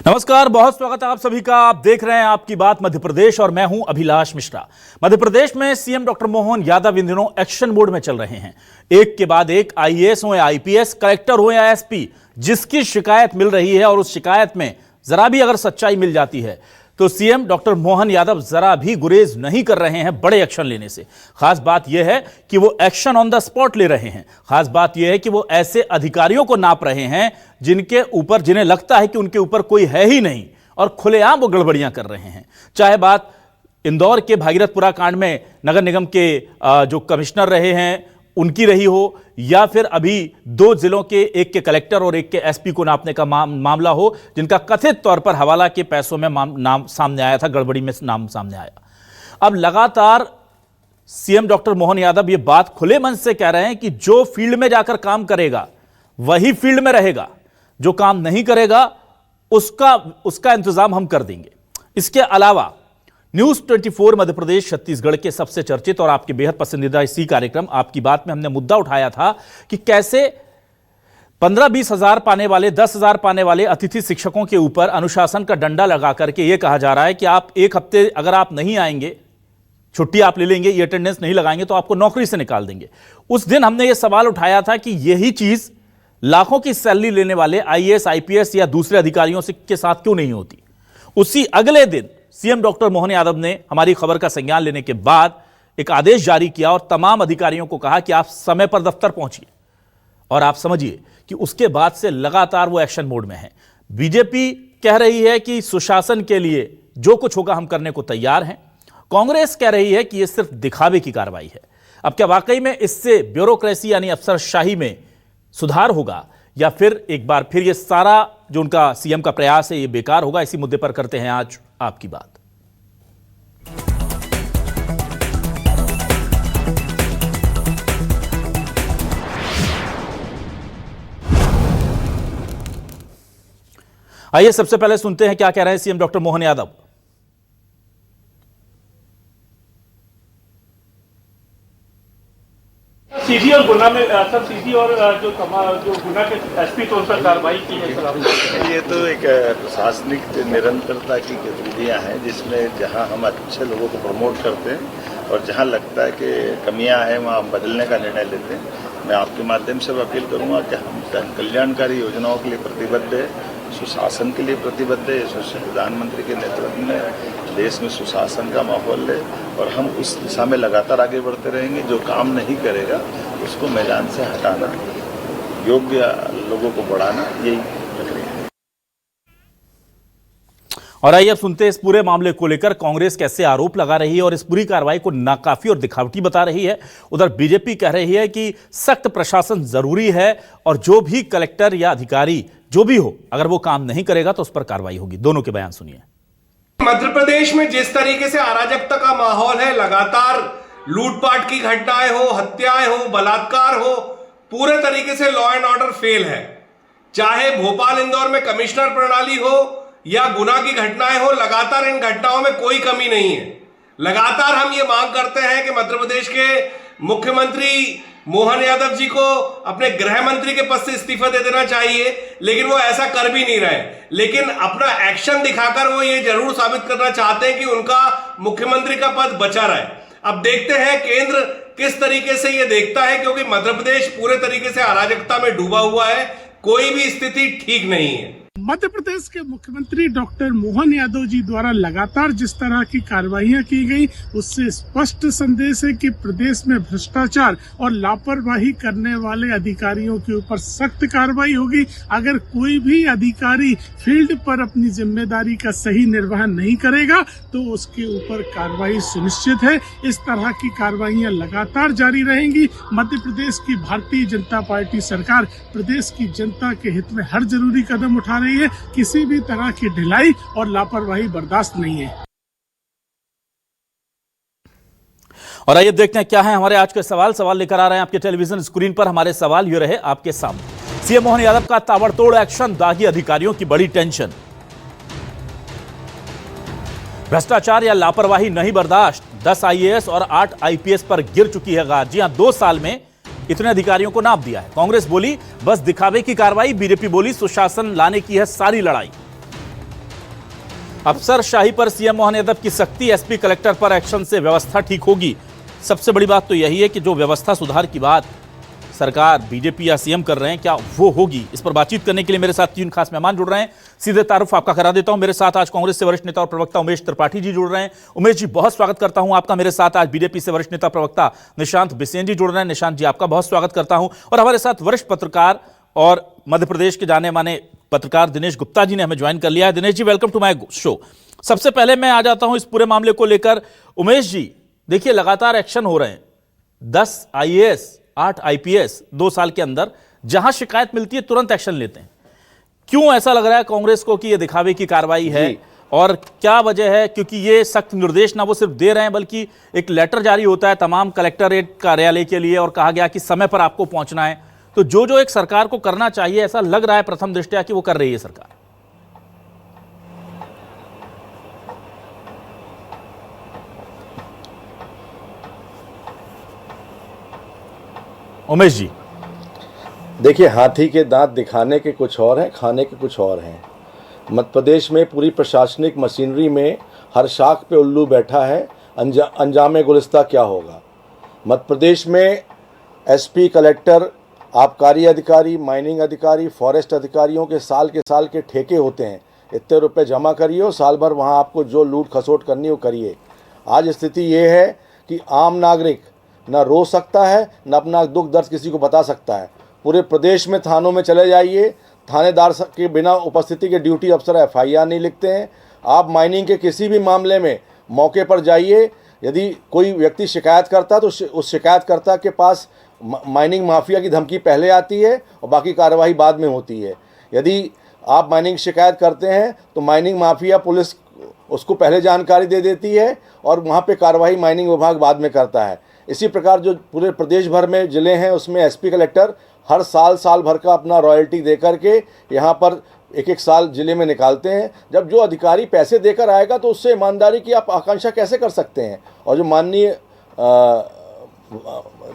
नमस्कार, बहुत स्वागत है आप सभी का। आप देख रहे हैं आपकी बात मध्य प्रदेश और मैं हूं अभिलाष मिश्रा। मध्य प्रदेश में सीएम डॉक्टर मोहन यादव इन दिनों एक्शन मोड में चल रहे हैं। एक के बाद एक आईएएस हो या आईपीएस, कलेक्टर हो या एसपी, जिसकी शिकायत मिल रही है और उस शिकायत में जरा भी अगर सच्चाई मिल जाती है तो सीएम डॉक्टर मोहन यादव जरा भी गुरेज नहीं कर रहे हैं बड़े एक्शन लेने से। खास बात यह है कि वो एक्शन ऑन द स्पॉट ले रहे हैं। खास बात यह है कि वो ऐसे अधिकारियों को नाप रहे हैं जिन्हें लगता है कि उनके ऊपर कोई है ही नहीं, और खुलेआम वो गड़बड़ियां कर रहे हैं। चाहे बात इंदौर के भागीरथपुरा कांड में नगर निगम के जो कमिश्नर रहे हैं उनकी रही हो, या फिर अभी दो जिलों के, एक के कलेक्टर और एक के एसपी को नापने का मामला हो, जिनका कथित तौर पर हवाला के पैसों में नाम सामने आया था, गड़बड़ी में नाम सामने आया। अब लगातार सीएम डॉक्टर मोहन यादव ये बात खुले मन से कह रहे हैं कि जो फील्ड में जाकर काम करेगा वही फील्ड में रहेगा, जो काम नहीं करेगा उसका इंतजाम हम कर देंगे। इसके अलावा न्यूज 24 मध्य प्रदेश छत्तीसगढ़ के सबसे चर्चित और आपके बेहद पसंदीदा इसी कार्यक्रम आपकी बात में हमने मुद्दा उठाया था कि कैसे 15-20 हजार पाने वाले, 10 हजार पाने वाले अतिथि शिक्षकों के ऊपर अनुशासन का डंडा लगा करके यह कहा जा रहा है कि आप एक हफ्ते अगर आप नहीं आएंगे, छुट्टी आप ले लेंगे, ये अटेंडेंस नहीं लगाएंगे तो आपको नौकरी से निकाल देंगे। उस दिन हमने यह सवाल उठाया था कि यही चीज लाखों की सैलरी लेने वाले आईएएस, आईपीएस या दूसरे अधिकारियों के साथ क्यों नहीं होती। उसी अगले दिन सीएम डॉक्टर मोहन यादव ने हमारी खबर का संज्ञान लेने के बाद एक आदेश जारी किया और तमाम अधिकारियों को कहा कि आप समय पर दफ्तर पहुंचिए। और आप समझिए कि उसके बाद से लगातार वो एक्शन मोड में है। बीजेपी कह रही है कि सुशासन के लिए जो कुछ होगा हम करने को तैयार हैं। कांग्रेस कह रही है कि यह सिर्फ दिखावे की कार्रवाई है। अब क्या वाकई में इससे ब्यूरोक्रेसी यानी अफसरशाही में सुधार होगा, या फिर एक बार फिर ये सारा जो उनका सीएम का प्रयास है ये बेकार होगा? इसी मुद्दे पर करते हैं आज आपकी बात। आइए सबसे पहले सुनते हैं क्या कह रहे हैं सीएम डॉक्टर मोहन यादव। सीधी और गुना में सर, सीधी और जो गुना के एसपी तो उन पर कार्रवाई की है सर। ये तो एक प्रशासनिक निरंतरता की गतिविधियां हैं जिसमें जहां हम अच्छे लोगों को प्रमोट करते हैं और जहां लगता है कि कमियां हैं वहां हम बदलने का निर्णय लेते हैं। मैं आपके माध्यम से अपील करूंगा कि हम कल्याणकारी योजनाओं के लिए प्रतिबद्ध है, सुशासन के लिए प्रतिबद्ध है। प्रधानमंत्री के नेतृत्व में देश में सुशासन का माहौल है और हम उस दिशा में लगातार आगे बढ़ते रहेंगे। जो काम नहीं करेगा उसको मैदान से हटाना, योग्य लोगों को बढ़ाना, यही प्रक्रिया है। और आइए अब सुनते हैं इस पूरे मामले को लेकर कांग्रेस कैसे आरोप लगा रही है और इस पूरी कार्रवाई को नाकाफी और दिखावटी बता रही है। उधर बीजेपी कह रही है कि सख्त प्रशासन जरूरी है और जो भी कलेक्टर या अधिकारी जो भी हो, अगर वो काम नहीं करेगा तो उस पर कार्रवाई होगी। दोनों के बयान सुनिए। मध्य प्रदेश में जिस तरीके से अराजकता का माहौल है, लगातार लूटपाट की घटनाएं हो, हत्याएं हो, बलात्कार हो, पूरे तरीके से लॉ एंड ऑर्डर फेल है। चाहे भोपाल इंदौर में कमिश्नर प्रणाली हो या गुना की घटनाएं हो, लगातार इन घटनाओं में कोई कमी नहीं है। लगातार हम ये मांग करते हैं कि मध्य प्रदेश के मुख्यमंत्री मोहन यादव जी को अपने गृह मंत्री के पद से इस्तीफा दे देना चाहिए, लेकिन वो ऐसा कर भी नहीं रहे। लेकिन अपना एक्शन दिखाकर वो ये जरूर साबित करना चाहते हैं कि उनका मुख्यमंत्री का पद बचा रहे। अब देखते हैं केंद्र किस तरीके से ये देखता है, क्योंकि मध्य प्रदेश पूरे तरीके से अराजकता में डूबा हुआ है। कोई भी स्थिति ठीक नहीं है। मध्य प्रदेश के मुख्यमंत्री डॉक्टर मोहन यादव जी द्वारा लगातार जिस तरह की कार्रवाइयां की गई, उससे स्पष्ट संदेश है कि प्रदेश में भ्रष्टाचार और लापरवाही करने वाले अधिकारियों के ऊपर सख्त कार्रवाई होगी। अगर कोई भी अधिकारी फील्ड पर अपनी जिम्मेदारी का सही निर्वहन नहीं करेगा तो उसके ऊपर कार्रवाई सुनिश्चित है। इस तरह की कार्रवाइयां लगातार जारी रहेंगी। मध्य प्रदेश की भारतीय जनता पार्टी सरकार प्रदेश की जनता के हित में हर जरूरी कदम उठा रही है। किसी भी तरह की ढिलाई और लापरवाही बर्दाश्त नहीं है। और आइए देखते हैं क्या है हमारे आज के सवाल लेकर आ रहे हैं आपके टेलीविजन स्क्रीन पर। हमारे सवाल ये रहे आपके सामने। सीएम मोहन यादव का ताबड़तोड़ एक्शन, दागी अधिकारियों की बड़ी टेंशन। भ्रष्टाचार या लापरवाही नहीं बर्दाश्त, 10 आईएएस और 8 आईपीएस पर गिर चुकी है गाज। जी हां, 2 साल में इतने अधिकारियों को नाप दिया है। कांग्रेस बोली बस दिखावे की कार्रवाई, बीजेपी बोली सुशासन लाने की है सारी लड़ाई। अफसरशाही पर सीएम मोहन यादव की सख्ती, एसपी कलेक्टर पर एक्शन से व्यवस्था ठीक होगी। सबसे बड़ी बात तो यही है कि जो व्यवस्था सुधार की बात सरकार, बीजेपी या सीएम कर रहे हैं, क्या वो होगी? इस पर बातचीत करने के लिए मेरे साथ 3 खास मेहमान जुड़ रहे हैं। सीधे तारुफ आपका करा देता हूं। मेरे साथ आज कांग्रेस से वरिष्ठ नेता और प्रवक्ता उमेश त्रिपाठी जी जुड़ रहे हैं। उमेश जी, बहुत स्वागत करता हूं आपका। मेरे साथ आज बीजेपी से वरिष्ठ नेता प्रवक्ता निशांत बिसेन जी जुड़ रहे हैं। निशांत जी, आपका बहुत स्वागत करता हूं। और हमारे साथ वरिष्ठ पत्रकार और मध्य प्रदेश के जाने माने पत्रकार दिनेश गुप्ता जी ने हमें ज्वाइन कर लिया है। Dinesh ji, welcome to my show. सबसे पहले मैं आ जाता हूं इस पूरे मामले को लेकर। उमेश जी, देखिए लगातार एक्शन हो रहे हैं। 10 आईएएस, 8 आईपीएस 2 साल के अंदर, जहां शिकायत मिलती है तुरंत एक्शन लेते हैं। क्यों ऐसा लग रहा है कांग्रेस को कि यह दिखावे की कार्रवाई है, और क्या वजह है? क्योंकि ये सख्त निर्देश ना वो सिर्फ दे रहे हैं, बल्कि एक लेटर जारी होता है तमाम कलेक्टरेट कार्यालय के लिए और कहा गया कि समय पर आपको पहुंचना है। तो जो एक सरकार को करना चाहिए, ऐसा लग रहा है प्रथम दृष्टया कि वो कर रही है सरकार। उमेश जी, देखिए, हाथी के दांत दिखाने के कुछ और हैं, खाने के कुछ और हैं। मध्य प्रदेश में पूरी प्रशासनिक मशीनरी में हर शाख पे उल्लू बैठा है। अंजाम गुलिस्ता क्या होगा? मध्य प्रदेश में एसपी, कलेक्टर, आबकारी अधिकारी, माइनिंग अधिकारी, फॉरेस्ट अधिकारियों के साल के ठेके होते हैं। इतने रुपए जमा करिए और साल भर वहाँ आपको जो लूट खसोट करनी हो करिए। आज स्थिति ये है कि आम नागरिक न रो सकता है, न अपना दुख दर्द किसी को बता सकता है। पूरे प्रदेश में थानों में चले जाइए, थानेदार के बिना उपस्थिति के ड्यूटी अफसर एफआईआर नहीं लिखते हैं। आप माइनिंग के किसी भी मामले में मौके पर जाइए, यदि कोई व्यक्ति शिकायत करता तो उस शिकायतकर्ता के पास माइनिंग माफिया की धमकी पहले आती है और बाकी कार्रवाई बाद में होती है। यदि आप माइनिंग शिकायत करते हैं तो माइनिंग माफिया पुलिस उसको पहले जानकारी दे देती है और वहाँ पे कार्रवाई माइनिंग विभाग बाद में करता है। इसी प्रकार जो पूरे प्रदेश भर में ज़िले हैं, उसमें एसपी कलेक्टर हर साल भर का अपना रॉयल्टी दे करके यहाँ पर एक साल ज़िले में निकालते हैं। जब जो अधिकारी पैसे देकर आएगा तो उससे ईमानदारी की आप आकांक्षा कैसे कर सकते हैं? और जो माननीय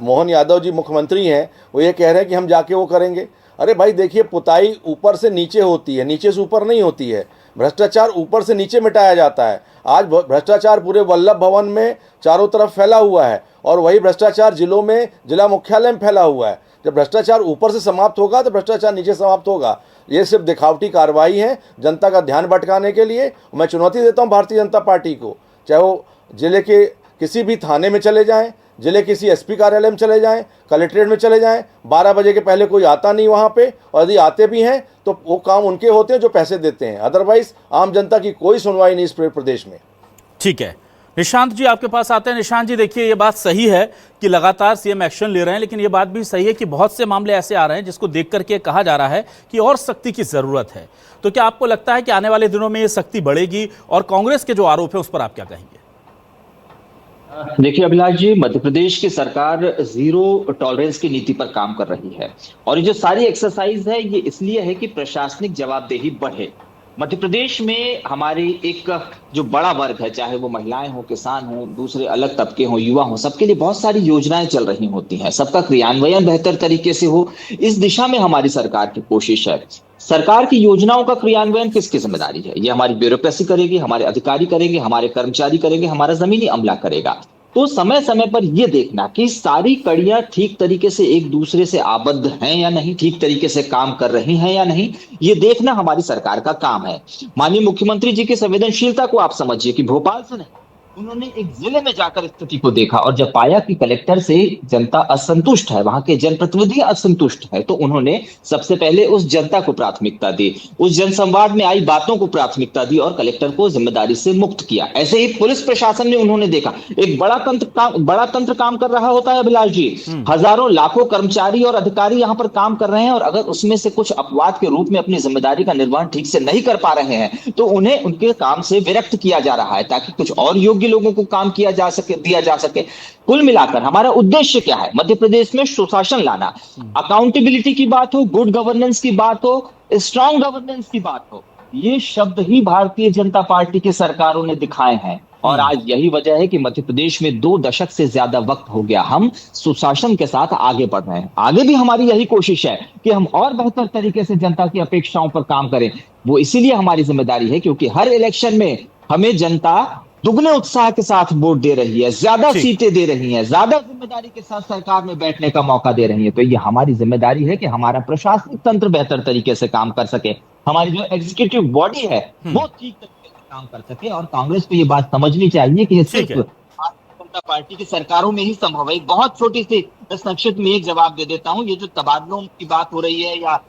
मोहन यादव जी मुख्यमंत्री हैं, वो ये कह रहे हैं कि हम जाके वो करेंगे। अरे भाई देखिए, पुताई ऊपर से नीचे होती है, नीचे से ऊपर नहीं होती है। भ्रष्टाचार ऊपर से नीचे मिटाया जाता है। आज भ्रष्टाचार पूरे वल्लभ भवन में चारों तरफ फैला हुआ है और वही भ्रष्टाचार जिलों में, जिला मुख्यालय में फैला हुआ है। जब भ्रष्टाचार ऊपर से समाप्त होगा तो भ्रष्टाचार नीचे समाप्त होगा। ये सिर्फ दिखावटी कार्रवाई है जनता का ध्यान भटकाने के लिए। मैं चुनौती देता हूँ भारतीय जनता पार्टी को, चाहे वो जिले के किसी भी थाने में चले जाएं, जिले किसी एसपी कार्यालय में चले जाएं, कलेक्ट्रेट में चले जाएं, 12 बजे के पहले कोई आता नहीं वहाँ पे, और यदि आते भी हैं तो वो काम उनके होते हैं जो पैसे देते हैं। अदरवाइज आम जनता की कोई सुनवाई नहीं इस प्रदेश में। ठीक है, निशांत जी आपके पास आते हैं। निशांत जी, देखिए ये बात सही है कि लगातार सीएम एक्शन ले रहे हैं, लेकिन ये बात भी सही है कि बहुत से मामले ऐसे आ रहे हैं जिसको देख करके कहा जा रहा है कि और सख्ती की जरूरत है। तो क्या आपको लगता है कि आने वाले दिनों में ये सख्ती बढ़ेगी? और कांग्रेस के जो आरोप है उस पर आप क्या कहेंगे? देखिए अभिलाष जी, मध्य प्रदेश की सरकार 0 टॉलरेंस की नीति पर काम कर रही है और ये जो सारी एक्सरसाइज है ये इसलिए है कि प्रशासनिक जवाबदेही बढ़े। मध्य प्रदेश में हमारी एक जो बड़ा वर्ग है, चाहे वो महिलाएं हो, किसान हो, दूसरे अलग तबके हो, युवा हो, सबके लिए बहुत सारी योजनाएं चल रही होती हैं। सबका क्रियान्वयन बेहतर तरीके से हो, इस दिशा में हमारी सरकार की कोशिश है। सरकार की योजनाओं का क्रियान्वयन किसकी जिम्मेदारी है? ये हमारी ब्यूरोक्रेसी करेगी, हमारे अधिकारी करेंगे, हमारे कर्मचारी करेंगे, हमारा जमीनी अमला करेगा। तो समय समय पर यह देखना कि सारी कड़ियां ठीक तरीके से एक दूसरे से आबद्ध हैं या नहीं, ठीक तरीके से काम कर रही हैं या नहीं, ये देखना हमारी सरकार का काम है। माननीय मुख्यमंत्री जी की संवेदनशीलता को आप समझिए कि भोपाल से नहीं, उन्होंने एक जिले में जाकर स्थिति को देखा और जब पाया कि कलेक्टर से जनता असंतुष्ट है, वहां के जनप्रतिनिधि असंतुष्ट है, तो उन्होंने सबसे पहले उस जनता को प्राथमिकता दी, उस जनसंवाद में आई बातों को प्राथमिकता दी और कलेक्टर को जिम्मेदारी से मुक्त किया। ऐसे ही पुलिस प्रशासन में उन्होंने देखा एक बड़ा तंत्र काम कर रहा होता है अभिलाष जी। हजारों लाखों कर्मचारी और अधिकारी यहाँ पर काम कर रहे हैं और अगर उसमें से कुछ अपवाद के रूप में अपनी जिम्मेदारी का निर्वहन ठीक से नहीं कर पा रहे हैं तो उन्हें उनके काम से विरक्त किया जा रहा है ताकि कुछ और योग्य लोगों को काम किया जा सके, दिया जा सके। कुल मिलाकर हमारा उद्देश्य क्या है? मध्य प्रदेश में सुशासन लाना, अकाउंटेबिलिटी की बात हो, गुड गवर्नेंस की बात हो, स्ट्रांग गवर्नेंस की बात हो, ये शब्द ही भारतीय जनता पार्टी की सरकारों ने दिखाए हैं। और आज यही वजह है कि मध्य प्रदेश में 2 दशक से ज्यादा वक्त हो गया हम सुशासन के साथ आगे बढ़ रहे हैं। आगे भी हमारी यही कोशिश है कि हम और बेहतर तरीके से जनता की अपेक्षाओं पर काम करें। वो इसीलिए हमारी जिम्मेदारी है क्योंकि हर इलेक्शन में हमें जनता दुगने उत्साह के साथ वोट दे रही है, ज्यादा सीटें दे रही है, ज्यादा जिम्मेदारी के साथ सरकार में बैठने का मौका दे रही है। तो ये हमारी जिम्मेदारी है कि हमारा प्रशासनिक तंत्र बेहतर तरीके से काम कर सके, हमारी जो एग्जीक्यूटिव बॉडी है वो ठीक तरीके से काम कर सके। और कांग्रेस को ये बात समझनी चाहिए कि ये सिर्फ भारतीय जनता पार्टी की सरकारों में ही संभव है। एक बहुत छोटी सी संक्षिप्त में एक जवाब दे देता हूं। ये जो तबादलों की बात हो रही है या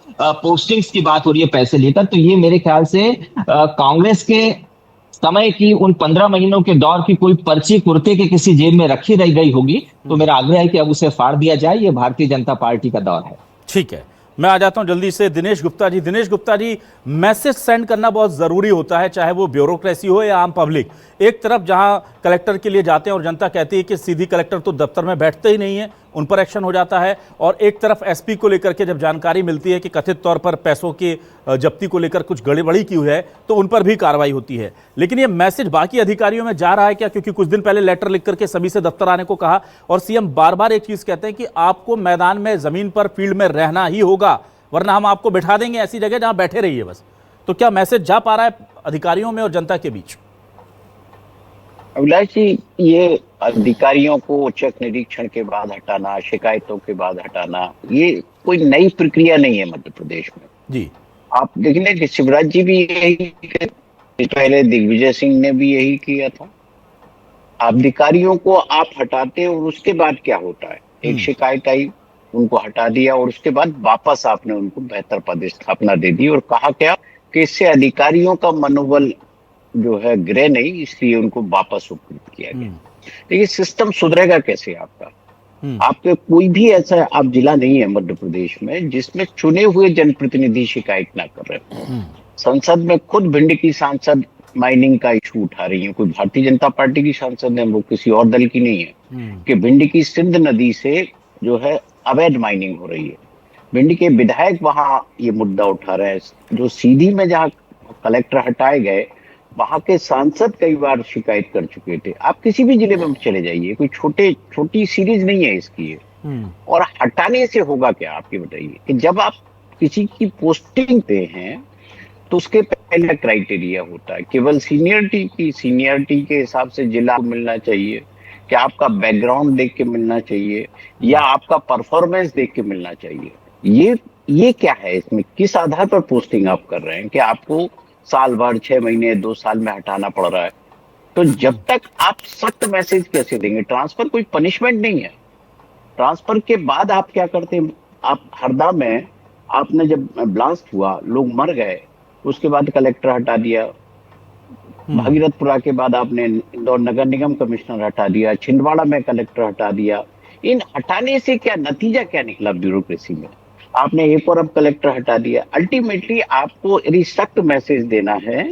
पोस्टिंग्स की बात हो रही है पैसे लेकर, तो ये मेरे ख्याल से कांग्रेस के समय की उन 15 महीनों के दौर की कोई पर्ची कुर्ते के किसी जेब में रखी रह गई होगी। तो मेरा आग्रह है कि अब उसे फाड़ दिया जाए। ये भारतीय जनता पार्टी का दौर है। ठीक है, मैं आ जाता हूं जल्दी से दिनेश गुप्ता जी। दिनेश गुप्ता जी, मैसेज सेंड करना बहुत ज़रूरी होता है, चाहे वो ब्यूरोक्रेसी हो या आम पब्लिक। एक तरफ जहां कलेक्टर के लिए जाते हैं और जनता कहती है कि सीधी कलेक्टर तो दफ्तर में बैठते ही नहीं है, उन पर एक्शन हो जाता है, और एक तरफ एसपी को लेकर के जब जानकारी मिलती है कि कथित तौर पर पैसों की जब्ती को लेकर कुछ गड़बड़ी की हुई है तो उन पर भी कार्रवाई होती है। लेकिन ये मैसेज बाकी अधिकारियों में जा रहा है क्या? क्योंकि कुछ दिन पहले लेटर लिख करके सभी से दफ्तर आने को कहा, और सीएम बार बार एक चीज़ कहते हैं कि आपको मैदान में, ज़मीन पर, फील्ड में रहना ही होगा, वरना हम आपको बैठा देंगे ऐसी जगह जहां बैठे रहिए बस। तो क्या मैसेज जा पा रहा है अधिकारियों में और जनता के बीच? अभिलाष जी, ये अधिकारियों को चेक निरीक्षण के बाद हटाना, शिकायतों के बाद हटाना, ये कोई नई प्रक्रिया नहीं है मध्य प्रदेश में जी। आप देख लें कि शिवराज जी भी यही, पहले दिग्विजय सिंह ने भी यही किया था। अधिकारियों को आप हटाते और उसके बाद क्या होता है, एक शिकायत आई, उनको हटा दिया और उसके बाद वापस आपने उनको बेहतर पदस्थापना दे दी और कहा क्या कि इससे अधिकारियों का मनोबल जो है गिरे नहीं, इसलिए उनको वापस उपकृत किया गया। लेकिन सिस्टम सुधरेगा कैसे आपका? आपके कोई भी ऐसा आप जिला नहीं है मध्य प्रदेश में जिसमें चुने हुए जनप्रतिनिधि शिकायत ना कर रहे। संसद में खुद भिंड की सांसद माइनिंग का इशू उठा रही है, कोई भारतीय जनता पार्टी की सांसद है, वो किसी और दल की नहीं है, कि भिंड की सिंध नदी से जो है अवैध माइनिंग हो रही है। भिंड के विधायक वहां ये मुद्दा उठा रहे हैं। जो सीधी में जहां कलेक्टर हटाए गए, वहां के सांसद कई बार शिकायत कर चुके थे। आप किसी भी जिले में चले जाइए, कोई छोटी सीरीज नहीं है इसकी। और हटाने से होगा क्या, आप ये बताइए कि जब आप किसी की पोस्टिंग पे हैं तो उसके पहले क्राइटेरिया होता है, केवल सीनियरिटी के हिसाब से जिला को मिलना चाहिए, क्या आपका बैकग्राउंड देख के मिलना चाहिए, या आपका परफॉर्मेंस देख के मिलना चाहिए। ये क्या है, इसमें किस आधार पर पोस्टिंग आप कर रहे हैं कि आपको साल भर, 6 महीने, 2 साल में हटाना पड़ रहा है? तो जब तक आप सख्त मैसेज कैसे देंगे? ट्रांसफर कोई पनिशमेंट नहीं है। ट्रांसफर के बाद आप क्या करते हैं? आप हरदा में आपने जब ब्लास्ट हुआ, लोग मर गए, उसके बाद कलेक्टर हटा दिया। भागीरथपुरा के बाद आपने इंदौर नगर निगम कमिश्नर हटा दिया, छिंदवाड़ा में कलेक्टर हटा दिया। इन हटाने से क्या नतीजा क्या निकला ब्यूरोक्रेसी में? आपने एक और अब कलेक्टर हटा दिया। अल्टीमेटली आपको यदि सख्त मैसेज देना है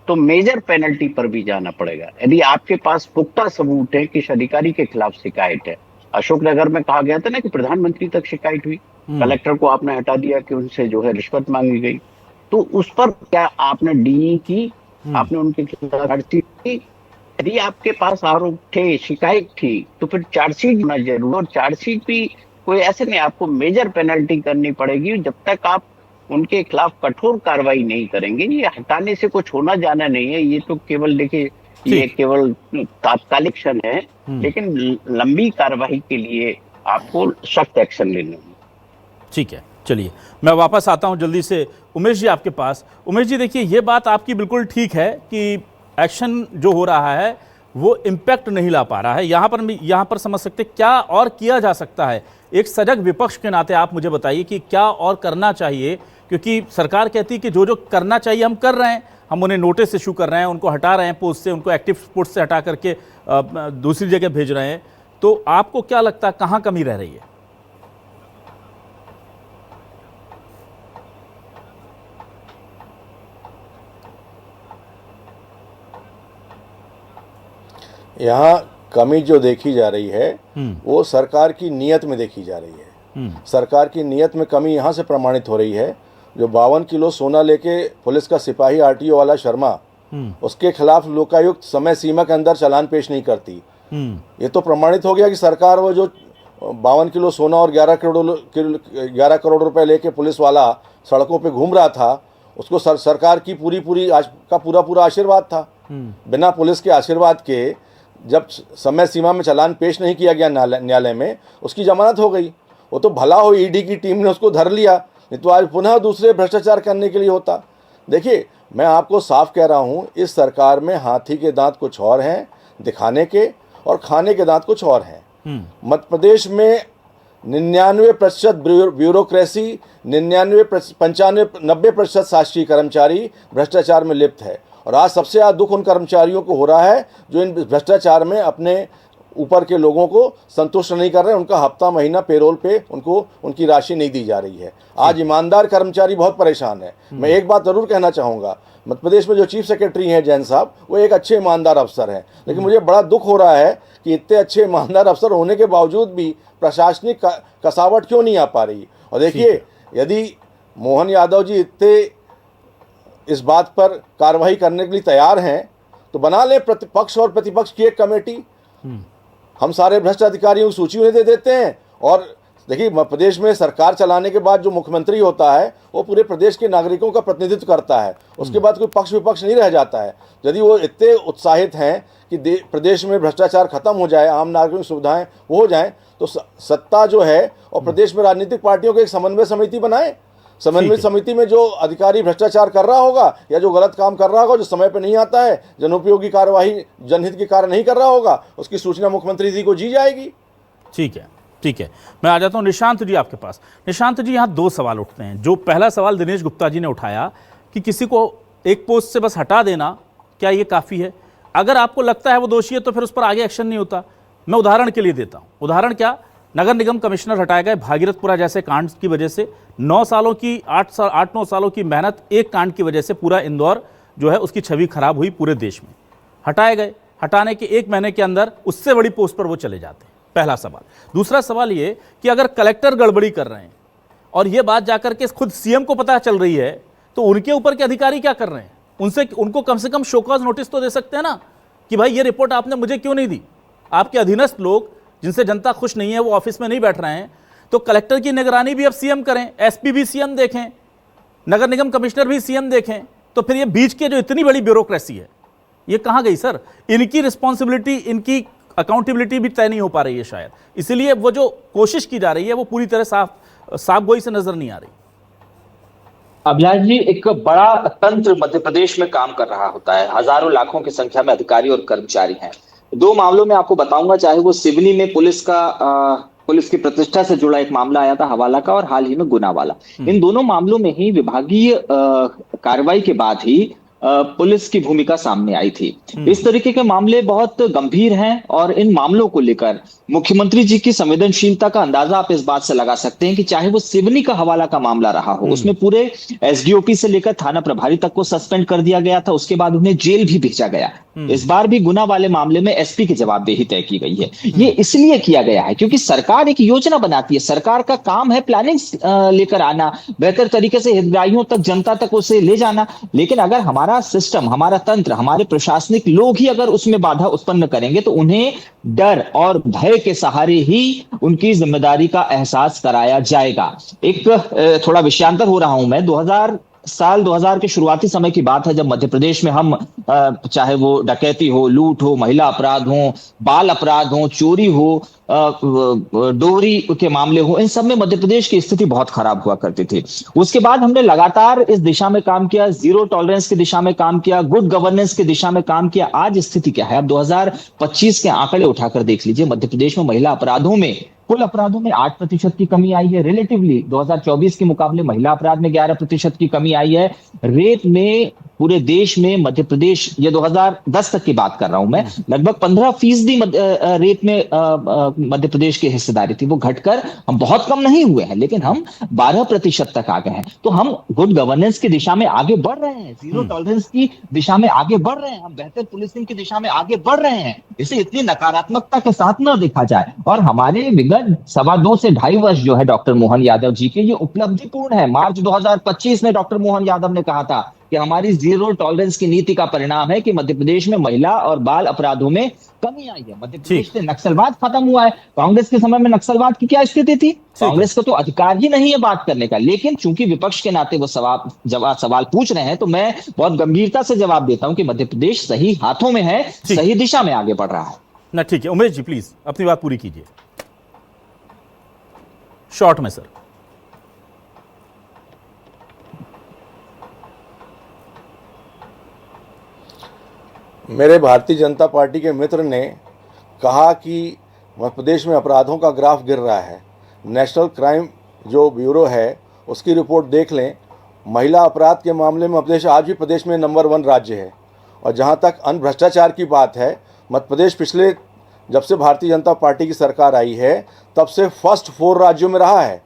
तो मेजर पेनल्टी पर भी जाना पड़ेगा। यदि आपके पास पुख्ता सबूत है कि इस अधिकारी के खिलाफ शिकायत है, अशोकनगर में कहा गया था ना कि प्रधानमंत्री तक शिकायत हुई, कलेक्टर को आपने हटा दिया कि उनसे जो है रिश्वत मांगी गई, तो उस पर क्या आपने डीई की, आपने उनके खिलाफ चार्जशीट की? यदि आपके पास आरोप थे, शिकायत थी, तो फिर चार्जशीट होना जरूर। और चार्जशीट भी कोई ऐसे नहीं, आपको मेजर पेनल्टी करनी पड़ेगी। जब तक आप उनके खिलाफ कठोर कार्रवाई नहीं करेंगे, ये हटाने से कुछ होना जाना नहीं है। ये तो केवल देखिए, ये केवल तात्कालिक एक्शन है, लेकिन लंबी कार्रवाई के लिए आपको सख्त एक्शन लेना है। ठीक है, चलिए मैं वापस आता हूं जल्दी से उमेश जी आपके पास। उमेश जी, देखिए ये बात आपकी बिल्कुल ठीक है कि एक्शन जो हो रहा है वो इम्पैक्ट नहीं ला पा रहा है। यहाँ पर समझ सकते क्या और किया जा सकता है? एक सजग विपक्ष के नाते आप मुझे बताइए कि क्या और करना चाहिए, क्योंकि सरकार कहती है कि जो जो करना चाहिए हम कर रहे हैं, हम उन्हें नोटिस इशू कर रहे हैं, उनको हटा रहे हैं पोस्ट से, उनको एक्टिव पोस्ट से हटा करके दूसरी जगह भेज रहे हैं। तो आपको क्या लगता है कहाँ कमी रह रही है? यहाँ कमी जो देखी जा रही है वो सरकार की नीयत में देखी जा रही है। सरकार की नीयत में कमी यहाँ से प्रमाणित हो रही है। जो 52 किलो सोना लेके पुलिस का सिपाही आरटीओ वाला शर्मा उसके खिलाफ लोकायुक्त समय सीमा के अंदर चालान पेश नहीं करती। ये तो प्रमाणित हो गया कि सरकार वो जो 52 किलो सोना और 11 करोड़ रुपए लेके पुलिस वाला सड़कों पे घूम रहा था, उसको सरकार की पूरा आशीर्वाद था। बिना पुलिस के आशीर्वाद के जब समय सीमा में चालान पेश नहीं किया गया न्यायालय में, उसकी जमानत हो गई। वो तो भला हो ईडी की टीम ने उसको धर लिया, नहीं तो आज पुनः दूसरे भ्रष्टाचार करने के लिए होता। देखिए, मैं आपको साफ कह रहा हूँ, इस सरकार में हाथी के दांत कुछ और हैं दिखाने के, और खाने के दांत कुछ और हैं। मध्य प्रदेश में 99% ब्यूरोक्रेसी, 90% शासकीय कर्मचारी भ्रष्टाचार में लिप्त है। और आज सबसे ज़्यादा दुख उन कर्मचारियों को हो रहा है जो इन भ्रष्टाचार में अपने ऊपर के लोगों को संतुष्ट नहीं कर रहे। उनका हफ्ता महीना पेरोल पे उनको उनकी राशि नहीं दी जा रही है। आज ईमानदार कर्मचारी बहुत परेशान है। मैं एक बात ज़रूर कहना चाहूँगा, मध्य प्रदेश में जो चीफ सेक्रेटरी हैं जैन साहब, वो एक अच्छे ईमानदार अफसर हैं, लेकिन मुझे बड़ा दुख हो रहा है कि इतने अच्छे ईमानदार अफसर होने के बावजूद भी प्रशासनिक कसावट क्यों नहीं आ पा रही। और देखिए, यदि मोहन यादव जी इतने इस बात पर कार्रवाई करने के लिए तैयार हैं तो बना लें पक्ष और प्रतिपक्ष की एक कमेटी। हम सारे भ्रष्ट अधिकारियों की सूची उन्हें दे देते हैं। और देखिए, प्रदेश में सरकार चलाने के बाद जो मुख्यमंत्री होता है वो पूरे प्रदेश के नागरिकों का प्रतिनिधित्व करता है, उसके बाद कोई पक्ष विपक्ष नहीं रह जाता है। यदि वो इतने उत्साहित हैं कि प्रदेश में भ्रष्टाचार खत्म हो जाए, आम नागरिकों की सुविधाएं वो हो जाएं, तो सत्ता जो है और प्रदेश में राजनीतिक पार्टियों की एक समन्वय समिति बनाए। समन्वय समिति में जो अधिकारी भ्रष्टाचार कर रहा होगा या जो गलत काम कर रहा होगा, जो समय पे नहीं आता है, जनोपयोगी कार्यवाही जनहित के कार्य नहीं कर रहा होगा, उसकी सूचना मुख्यमंत्री जी को दी जाएगी। ठीक है, ठीक है। मैं आ जाता हूं निशांत जी आपके पास। निशांत जी, यहाँ 2 सवाल उठते हैं। जो पहला सवाल दिनेश गुप्ता जी ने उठाया कि किसी को एक पोस्ट से बस हटा देना, क्या ये काफ़ी है? अगर आपको लगता है वो दोषी है तो फिर उस पर आगे एक्शन नहीं होता। मैं उदाहरण के लिए देता हूँ। उदाहरण क्या? नगर निगम कमिश्नर हटाए गए भागीरथपुरा जैसे कांड की वजह से। 9 सालों की 8-9 सालों की मेहनत एक कांड की वजह से पूरा इंदौर जो है उसकी छवि खराब हुई पूरे देश में। हटाए गए, हटाने के 1 महीने के अंदर उससे बड़ी पोस्ट पर वो चले जाते हैं। पहला सवाल। दूसरा सवाल ये कि अगर कलेक्टर गड़बड़ी कर रहे हैं और ये बात जाकर के खुद सीएम को पता चल रही है, तो उनके ऊपर के अधिकारी क्या कर रहे हैं? उनको कम से कम शोकॉज नोटिस तो दे सकते हैं ना कि भाई ये रिपोर्ट आपने मुझे क्यों नहीं दी। आपके अधीनस्थ लोग जिनसे जनता खुश नहीं है वो ऑफिस में नहीं बैठ रहे हैं, तो कलेक्टर की निगरानी भी अब सीएम करें, एसपी भी सीएम देखें, नगर निगम कमिश्नर भी सीएम देखें। तो फिर ये बीच के जो इतनी बड़ी ब्यूरोक्रेसी है ये कहाँ गई सर? इनकी रिस्पॉन्सिबिलिटी, इनकी अकाउंटेबिलिटी भी तय नहीं हो पा रही है शायद, इसलिए वो जो कोशिश की जा रही है वो पूरी तरह साफ गोई से नजर नहीं आ रही। अभिलाष जी, एक बड़ा तंत्र मध्य प्रदेश में काम कर रहा होता है। हजारों लाखों की संख्या में अधिकारी और कर्मचारी हैं। 2 मामलों में आपको बताऊंगा, चाहे वो सिवनी में पुलिस की प्रतिष्ठा से जुड़ा एक मामला आया था हवाला का, और हाल ही में गुना वाला। इन दोनों मामलों में ही विभागीय कार्रवाई के बाद ही पुलिस की भूमिका सामने आई थी। इस तरीके के मामले बहुत गंभीर हैं और इन मामलों को लेकर मुख्यमंत्री जी की संवेदनशीलता का अंदाजा आप इस बात से लगा सकते हैं कि चाहे वो सिवनी का हवाला का मामला रहा हो, उसमें पूरे एसडीओपी से लेकर थाना प्रभारी तक को सस्पेंड कर दिया गया था, उसके बाद उन्हें जेल भी भेजा गया। इस बार भी गुना वाले मामले में एसपी की जवाबदेही तय की गई है। ये इसलिए किया गया है क्योंकि सरकार एक योजना बनाती है, सरकार का काम है प्लानिंग लेकर आना, बेहतर तरीके से हितग्राहियों तक, जनता तक उसे ले जाना। लेकिन अगर हमारा सिस्टम, हमारा तंत्र, हमारे प्रशासनिक लोग ही अगर उसमें बाधा उत्पन्न करेंगे तो उन्हें डर और भय के सहारे ही उनकी जिम्मेदारी का एहसास कराया जाएगा। एक थोड़ा विषयांतर हो रहा हूं मैं। 2000 के शुरुआती समय की बात है जब मध्य प्रदेश में हम चाहे वो डकैती हो, लूट हो, महिला अपराध हो, बाल अपराध हो, चोरी हो, डोरी के मामले हो, इन सब में मध्य प्रदेश की स्थिति बहुत खराब हुआ करती थी। उसके बाद हमने लगातार इस दिशा में काम किया, जीरो टॉलरेंस की दिशा में काम किया, गुड गवर्नेंस की दिशा में काम किया। आज स्थिति क्या है? अब 2025 के आंकड़े उठाकर देख लीजिए, मध्य प्रदेश में महिला अपराधों में, कुल अपराधों में 8% की कमी आई है। रिलेटिवली 2024 के मुकाबले महिला अपराध में 11% की कमी आई है। रेप में पूरे देश में मध्य प्रदेश, ये 2010 तक की बात कर रहा हूं मैं, लगभग 15% रेप में मध्य प्रदेश की हिस्सेदारी थी। वो घटकर हम बहुत कम नहीं हुए हैं, लेकिन हम 12% तक आ गए हैं। तो हम गुड गवर्नेंस की दिशा में आगे बढ़ रहे हैं, जीरो टॉलरेंस की दिशा में आगे बढ़ रहे हैं, हम बेहतर पुलिसिंग की दिशा में आगे बढ़ रहे हैं। इसे इतनी नकारात्मकता के साथ न देखा जाए। और हमारे विगत 2.25 से 2.5 वर्ष जो है डॉक्टर मोहन यादव जी के, ये उपलब्धिपूर्ण है। मार्च 2025 में डॉक्टर मोहन यादव ने कहा था कि हमारी जीरो टॉलरेंस की नीति का परिणाम है कि मध्य प्रदेश में महिला और बाल अपराधों में कमी आई है। मध्य प्रदेश से नक्सलवाद खत्म हुआ है। कांग्रेस के समय में नक्सलवाद की क्या स्थिति थी? कांग्रेस को तो अधिकार ही नहीं है बात करने का, लेकिन चूंकि विपक्ष के नाते वो सवाल पूछ रहे हैं तो मैं बहुत गंभीरता से जवाब देता हूं कि मध्य प्रदेश सही हाथों में है, सही दिशा में आगे बढ़ रहा है ना। ठीक है उमेश जी, प्लीज अपनी बात पूरी कीजिए शॉर्ट में। सर मेरे भारतीय जनता पार्टी के मित्र ने कहा कि मध्य प्रदेश में अपराधों का ग्राफ गिर रहा है। नेशनल क्राइम जो ब्यूरो है उसकी रिपोर्ट देख लें, महिला अपराध के मामले में मध्य प्रदेश आज भी प्रदेश में नंबर 1 राज्य है। और जहाँ तक अन्य भ्रष्टाचार की बात है, मध्य प्रदेश पिछले जब से भारतीय जनता पार्टी की सरकार आई है तब से फर्स्ट 4 राज्यों में रहा है।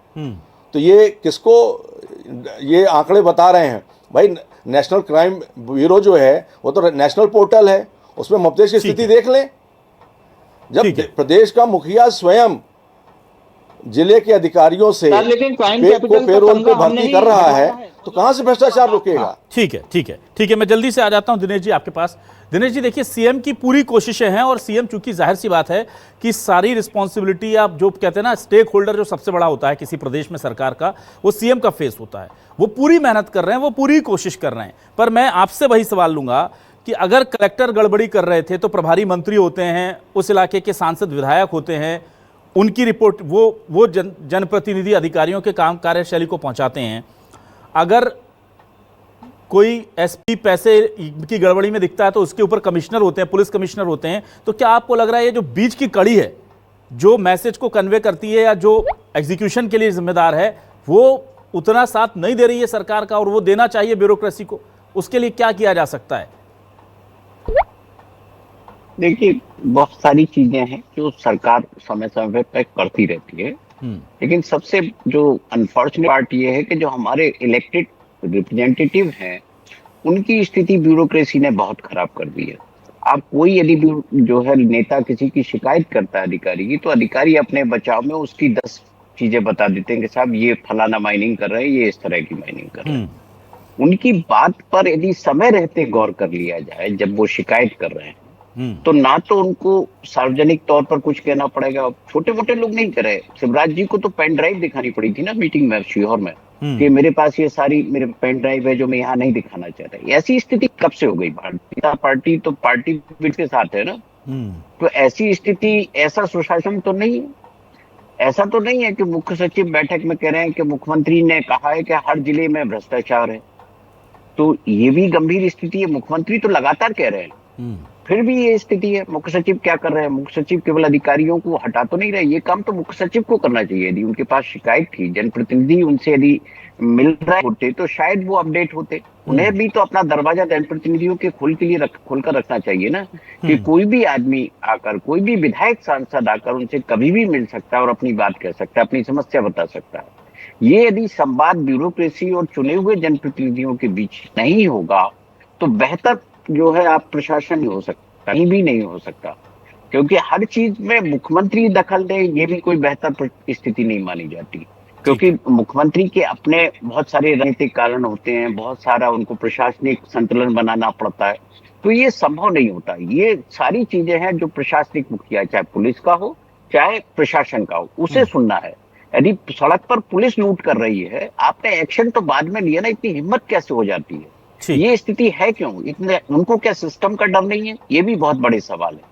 तो ये किसको ये आंकड़े बता रहे हैं? भाई नेशनल क्राइम ब्यूरो जो है वो तो नेशनल पोर्टल है, उसमें मध्य प्रदेश की स्थिति देख लें। जब प्रदेश का मुखिया स्वयं जिले के अधिकारियों से पेरोल पे भर्ती कर रहा है तो कहां से भ्रष्टाचार रुकेगा? ठीक है, मैं जल्दी से आ जाता हूं दिनेश जी आपके पास। दिनेश जी देखिए, सीएम की पूरी कोशिशें हैं और सीएम चूंकि जाहिर सी बात है कि सारी रिस्पॉन्सिबिलिटी, आप जो कहते हैं ना स्टेक होल्डर जो सबसे बड़ा होता है किसी प्रदेश में सरकार का, वो सीएम का फेस होता है। वो पूरी मेहनत कर रहे हैं, वो पूरी कोशिश कर रहे हैं। पर मैं आपसे वही सवाल लूंगा कि अगर कलेक्टर गड़बड़ी कर रहे थे तो प्रभारी मंत्री होते हैं, उस इलाके के सांसद विधायक होते हैं, उनकी रिपोर्ट वो जनप्रतिनिधि अधिकारियों के काम कार्यशैली को पहुंचाते हैं। अगर कोई एसपी पैसे की गड़बड़ी में दिखता है तो उसके ऊपर कमिश्नर होते हैं, पुलिस कमिश्नर होते हैं। तो क्या आपको लग रहा है ये जो बीच की कड़ी है, जो मैसेज को कन्वे करती है या जो एग्जीक्यूशन के लिए जिम्मेदार है, वो उतना साथ नहीं दे रही है सरकार का और वो देना चाहिए ब्यूरोक्रेसी को? उसके लिए क्या किया जा सकता है? देखिए, बहुत सारी चीजें हैं जो सरकार समय समय पर करती रहती है, लेकिन सबसे जो अनफॉर्चुनेट पार्ट ये है कि जो हमारे इलेक्टेड रिप्रेजेंटेटिव हैं उनकी स्थिति ब्यूरोक्रेसी ने बहुत खराब कर दी है। आप कोई यदि जो है नेता किसी की शिकायत करता है अधिकारी की, तो अधिकारी अपने बचाव में उसकी 10 चीजें बता देते हैं कि साहब ये फलाना माइनिंग कर रहे हैं, ये इस तरह की माइनिंग कर रहे हैं। उनकी बात पर यदि समय रहते गौर कर लिया जाए जब वो शिकायत कर रहे हैं, तो ना तो उनको सार्वजनिक तौर पर कुछ कहना पड़ेगा। छोटे मोटे लोग नहीं करे। शिवराज जी को तो पेन ड्राइव दिखानी पड़ी थी ना मीटिंग में सीहोर में कि मेरे पास ये सारी मेरे पेन ड्राइव है जो मैं यहाँ नहीं दिखाना चाह रहा। ऐसी स्थिति कब से हो गई? भारतीय जनता पार्टी तो पार्टी के साथ है ना, तो ऐसी स्थिति, ऐसा सुशासन तो नहीं है। ऐसा तो नहीं है कि मुख्य सचिव बैठक में कह रहे हैं कि मुख्यमंत्री ने कहा है कि हर जिले में भ्रष्टाचार है। तो ये भी गंभीर स्थिति है। मुख्यमंत्री तो लगातार कह रहे हैं, फिर भी ये स्थिति है। मुख्य सचिव क्या कर रहे हैं? मुख्य सचिव केवल अधिकारियों को हटा तो नहीं रहे। ये काम तो मुख्य सचिव को करना चाहिए। यदि उनके पास शिकायत थी, जनप्रतिनिधि उनसे यदि मिल रहे होते तो शायद वो अपडेट होते। उन्हें भी तो अपना दरवाजा जनप्रतिनिधियों के खोलकर रखना चाहिए ना, कि कोई भी आदमी आकर, कोई भी विधायक सांसद आकर उनसे कभी भी मिल सकता है और अपनी बात कह सकता है, अपनी समस्या बता सकता है। ये यदि संवाद ब्यूरोक्रेसी और चुने हुए जनप्रतिनिधियों के बीच नहीं होगा तो बेहतर जो है आप प्रशासन नहीं हो सकता, कहीं भी नहीं हो सकता। क्योंकि हर चीज में मुख्यमंत्री दखल दे, ये भी कोई बेहतर स्थिति नहीं मानी जाती। क्योंकि मुख्यमंत्री के अपने बहुत सारे राजनीतिक कारण होते हैं, बहुत सारा उनको प्रशासनिक संतुलन बनाना पड़ता है, तो ये संभव नहीं होता। ये सारी चीजें हैं जो प्रशासनिक मुखिया, चाहे पुलिस का हो चाहे प्रशासन का हो, उसे सुनना है। यदि सड़क पर पुलिस लूट कर रही है, आपने एक्शन तो बाद में लिया ना, इतनी हिम्मत कैसे हो जाती है? ये स्थिति है क्यों? इतने उनको क्या सिस्टम का डर नहीं है? ये भी बहुत बड़े सवाल है।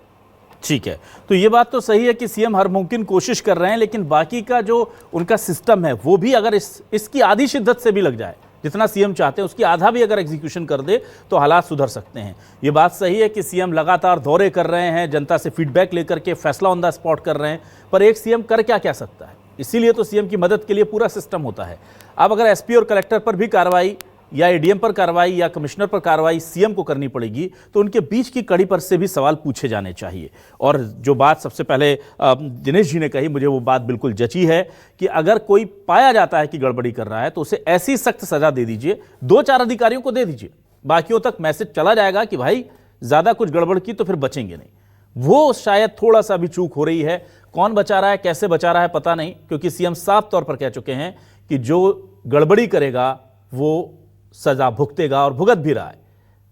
ठीक है, तो ये बात तो सही है कि सीएम हर मुमकिन कोशिश कर रहे हैं, लेकिन बाकी का जो उनका सिस्टम है वो भी अगर इसकी आधी शिद्दत से भी लग जाए, जितना सीएम चाहते हैं उसकी आधा भी अगर एग्जीक्यूशन कर दे तो हालात सुधर सकते हैं। ये बात सही है कि सीएम लगातार दौरे कर रहे हैं, जनता से फीडबैक लेकर के फैसला ऑन द स्पॉट कर रहे हैं, पर एक सीएम कर क्या सकता है? इसीलिए तो सीएम की मदद के लिए पूरा सिस्टम होता है। अब अगर एसपी और कलेक्टर पर भी कार्रवाई या एडीएम पर कार्रवाई या कमिश्नर पर कार्रवाई सीएम को करनी पड़ेगी, तो उनके बीच की कड़ी पर से भी सवाल पूछे जाने चाहिए। और जो बात सबसे पहले दिनेश जी ने कही, मुझे वो बात बिल्कुल जची है कि अगर कोई पाया जाता है कि गड़बड़ी कर रहा है तो उसे ऐसी सख्त सजा दे दीजिए, 2-4 अधिकारियों को दे दीजिए, बाकियों तक मैसेज चला जाएगा कि भाई ज्यादा कुछ गड़बड़ की तो फिर बचेंगे नहीं। वो शायद थोड़ा सा भी चूक हो रही है। कौन बचा रहा है, कैसे बचा रहा है पता नहीं, क्योंकि सीएम साफ तौर पर कह चुके हैं कि जो गड़बड़ी करेगा वो सजा भुगतेगा और भुगत भी रहा है।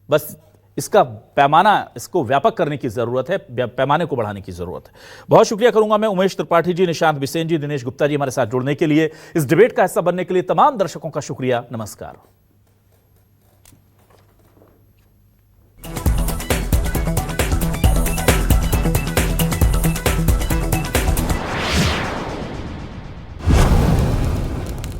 बस इसका पैमाना, इसको व्यापक करने की जरूरत है, पैमाने को बढ़ाने की जरूरत है। बहुत शुक्रिया करूंगा मैं उमेश त्रिपाठी जी, निशांत बिसेन जी, दिनेश गुप्ता जी हमारे साथ जुड़ने के लिए, इस डिबेट का हिस्सा बनने के लिए तमाम दर्शकों का शुक्रिया। नमस्कार।